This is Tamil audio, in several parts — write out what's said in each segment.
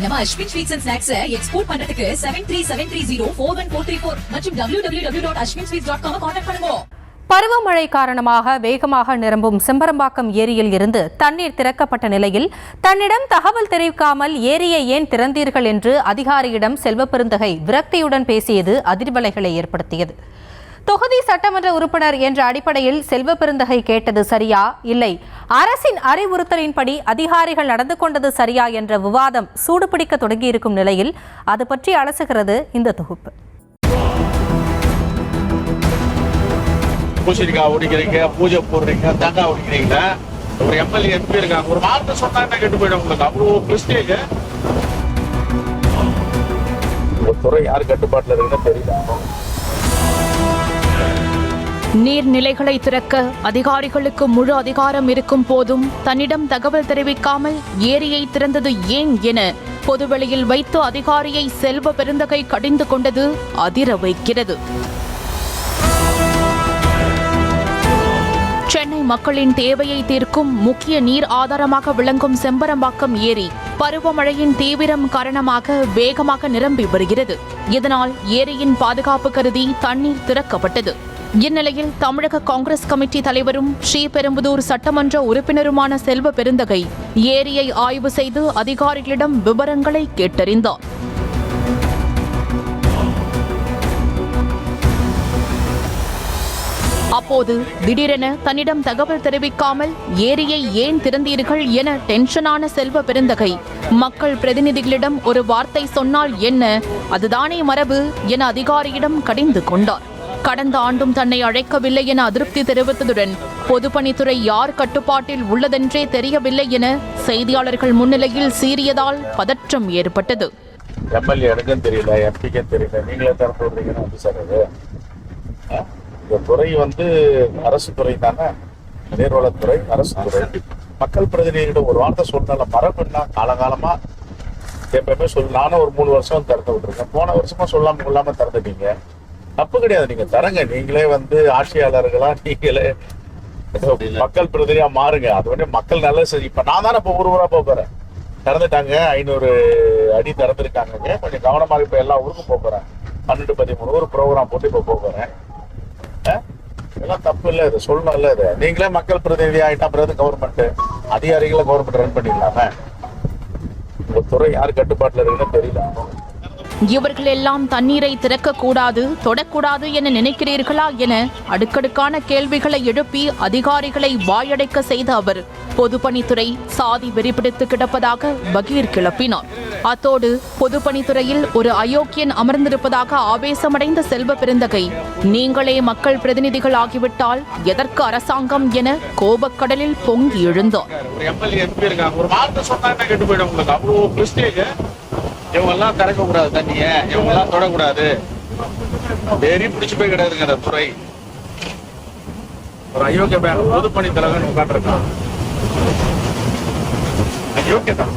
நம்ம Ashwin sweets and snacks export பண்றதுக்கு 7373041434 மற்றும் www.ashwinsweets.com கான்டாக்ட் பண்ணுங்க. பருவமழை காரணமாக வேகமாக நிரம்பும் செம்பரம்பாக்கம் ஏரியில் இருந்து தண்ணீர் திறக்கப்பட்ட நிலையில் தன்னிடம் தகவல் தெரிவிக்காமல் ஏரியை ஏன் திறந்தீர்கள் என்று அதிகாரியிடம் செல்வப்பெருந்தகை விரக்தியுடன் பேசியது அதிர்வலைகளை ஏற்படுத்தியது. தொகுதி சட்டமன்ற உறுப்பினர் என்ற அடிப்படையில் செல்வப்பெருந்தகை கேட்டது சரியா, இல்லை அரசின் அறிவுறுத்தலின்படி அதிகாரிகள் நடந்து கொண்டது சரியா என்ற விவாதம் சூடுபிடிக்க தொடங்கியிருக்கும் நிலையில் அது பற்றி அலசுகிறது இந்த தொகுப்பு. பூசணிக்காய் உடிக்கிறீங்க, பூஜை போடுறீங்க, தேங்காய் உடிக்கிறீங்க, ஒரு எம்எல்ஏ எம்பி இருக்காங்க, ஒரு வார்த்தை சொன்னா என்ன கெட்டு போயிடும் உங்களுக்கு. அவ்வளோ பிரஸ்டேஜ். ஒரு துறை யார் கட்டுப்பாட்டில் இருக்குன்னு தெரியல. நீர்நிலைகளை திறக்க அதிகாரிகளுக்கு முழு அதிகாரம் இருக்கும் போதும் தன்னிடம் தகவல் தெரிவிக்காமல் ஏரியை திறந்தது ஏன் என பொதுவெளியில் வைத்து அதிகாரியை செல்வ பெருந்தகை கடிந்து கொண்டது அதிர வைக்கிறது. சென்னை மக்களின் தேவையை தீர்க்கும் முக்கிய நீர் ஆதாரமாக விளங்கும் செம்பரம்பாக்கம் ஏரி பருவமழையின் தீவிரம் காரணமாக வேகமாக நிரம்பி வருகிறது. இதனால் ஏரியின் பாதுகாப்பு கருதி தண்ணீர் திறக்கப்பட்டது. இந்நிலையில் தமிழக காங்கிரஸ் கமிட்டி தலைவரும் ஸ்ரீபெரும்புதூர் சட்டமன்ற உறுப்பினருமான செல்வ பெருந்தகை ஏரியை ஆய்வு செய்து அதிகாரிகளிடம் விவரங்களை கேட்டறிந்தார். அப்போது திடீரென தன்னிடம் தகவல் தெரிவிக்காமல் ஏரியை ஏன் திறந்தீர்கள் என டென்ஷனான செல்வ பெருந்தகை மக்கள் பிரதிநிதிகளிடம் ஒரு வார்த்தை சொன்னால் என்ன, அதுதானே மரபு என அதிகாரியிடம் கடிந்து கொண்டார். கடந்த ஆண்டும் தன்னை அழைக்கவில்லை என அதிருப்தி தெரிவித்ததுடன் பொதுப்பணித்துறை யார் கட்டுப்பாட்டில் உள்ளதென்றே தெரியவில்லை என செய்தியாளர்கள் முன்னிலையில் சீறியதால் பதற்றம் ஏற்பட்டது. எம்எல்ஏ எனக்கும் தெரியல, எம்பிக்கு தெரியல, நீங்களே திறந்து விடுறீங்கன்னு வந்து சார் அது இந்த துறை அரசு துறை தானே, நீர்வளத்துறை அரசு துறை. மக்கள் பிரதிநிதிகளிடம் ஒரு வார்த்தை சொன்னால மரபுன்னா காலகாலமா எப்பவுமே நானும் ஒரு 3 வருஷம் திறந்து விட்டுருக்கேன். போன வருஷமா சொல்லாம கொள்ளாம திறந்துட்டீங்க. தப்பு கிடையாது, நீங்க தரங்க. நீங்களே ஆட்சியாளர்களா நீங்களே மக்கள் பிரதிநிதியா மாறுங்க. அது மக்கள் நல்ல இப்ப நான் தானே இப்ப ஊரா போறேன். திறந்துட்டாங்க, 500 அடி திறந்துருக்காங்க. கொஞ்சம் கவனமாக இப்ப எல்லா ஊருக்கும் போறேன். 12-13 ஊர் ப்ரோக்ராம் போட்டு இப்ப போறேன். இதெல்லாம் தப்பு இல்ல, இது சொல்லணும் இல்ல. இது நீங்களே மக்கள் பிரதிநிதி ஆயிட்டா பிறகு கவர்மெண்ட் அதிகாரிகளை கவர்மெண்ட் ரன் பண்ணிடலாம. உங்க துறை யார் கட்டுப்பாட்டுல இருக்குன்னு தெரியல. இவர்கள் எல்லாம் தண்ணீரை திறக்கக்கூடாது, தொடக்கூடாது என நினைக்கிறீர்களா என அடுக்கடுக்கான கேள்விகளை எழுப்பி அதிகாரிகளை வாயடைக்க செய்த அவர் பொதுப்பணித்துறை சாதி வெறிபிடித்து கிடப்பதாக பகீர் கிளப்பினார். அத்தோடு பொதுப்பணித்துறையில் ஒரு அயோக்கியன் அமர்ந்திருப்பதாக ஆவேசமடைந்த செல்வ பெருந்தகை நீங்களே மக்கள் பிரதிநிதிகள் ஆகிவிட்டால் எதற்கு அரசாங்கம் என கோபக்கடலில் பொங்கி எழுந்தார். இவங்கெல்லாம் திறக்க கூடாது, தண்ணிய இவங்கெல்லாம் தொடக்கூடாது, வெறி பிடிச்சு போய் கிடையாதுங்க அந்த துறை. ஒரு அயோக்கிய பேங்க் பொதுப்பணி தலைவன் உட்காந்துருக்கான். அயோக்கியதான்.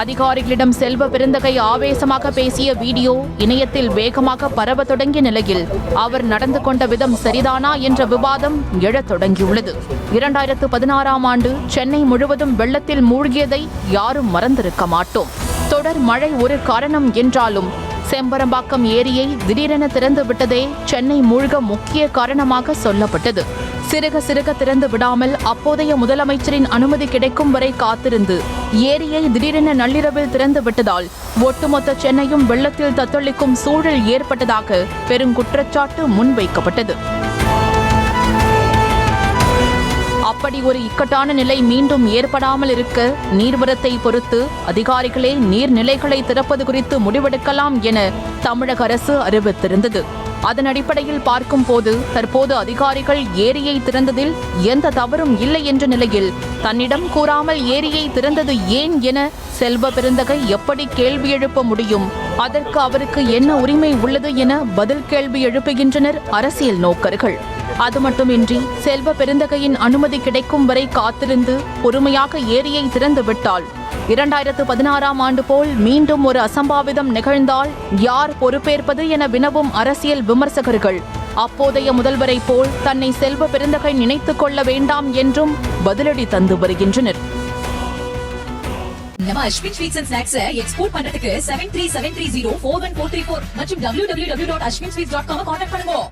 அதிகாரிகளிடம் செல்வ பெருந்தகை ஆவேசமாக பேசிய வீடியோ இணையத்தில் வேகமாக பரவ தொடங்கிய நிலையில் அவர் நடந்து கொண்ட விதம் சரிதானா என்ற விவாதம் எழத் தொடங்கியுள்ளது. 2016ஆம் ஆண்டு சென்னை முழுவதும் வெள்ளத்தில் மூழ்கியதை யாரும் மறந்திருக்க மாட்டோம். தொடர் மழை ஒரு காரணம் என்றாலும் செம்பரம்பாக்கம் ஏரியை திடீரென திறந்து விட்டதே சென்னை மூழ்க முக்கிய காரணமாக சொல்லப்பட்டது. சிறுக சிறுக திறந்து விடாமல் அப்போதைய முதலமைச்சரின் அனுமதி கிடைக்கும் வரை காத்திருந்து ஏரியை திடீரென நள்ளிரவில் திறந்து விட்டதால் ஒட்டுமொத்த சென்னையும் வெள்ளத்தில் தத்தளிக்கும் சூழல் ஏற்பட்டதாக பெருங்குற்றச்சாட்டு முன்வைக்கப்பட்டது. அப்படி ஒரு இக்கட்டான நிலை மீண்டும் ஏற்படாமல் இருக்க நீர்வரத்தை பொறுத்து அதிகாரிகளே நீர்நிலைகளை திறப்பது குறித்து முடிவெடுக்கலாம் என தமிழக அரசு அறிவித்திருந்தது. அதன் அடிப்படையில் பார்க்கும் போது தற்போது அதிகாரிகள் ஏரியை திறந்ததில் எந்த தவறும் இல்லை என்ற நிலையில் தன்னிடம் கூறாமல் ஏரியை திறந்தது ஏன் என செல்வ பெருந்தகை எப்படி கேள்வி எழுப்ப முடியும்? அதற்கு அவருக்கு என்ன உரிமை உள்ளது என பதில் கேள்வி எழுப்புகின்றனர் அரசியல் நோக்கர்கள். அது மட்டுமின்றி செல்வ பெருந்தகையின் அனுமதி கிடைக்கும் வரை காத்திருந்து பொறுமையாக ஏரியை திறந்து விட்டால் 2016ஆம் ஆண்டு போல் மீண்டும் ஒரு அசம்பாவிதம் நிகழ்ந்தால் யார் பொறுப்பேற்பது என வினவும் அரசியல் விமர்சகர்கள் அப்போதைய முதல்வரை போல் தன்னை செல்வ பெருந்தகை நினைத்துக் கொள்ள வேண்டாம் என்றும் பதிலடி தந்து வருகின்றனர். நம்ம Ashwin sweets and snacks export பண்றதுக்கு 7373041434 மற்றும் www.ashwinsweets.com கான்டாக்ட் பண்ணுங்க.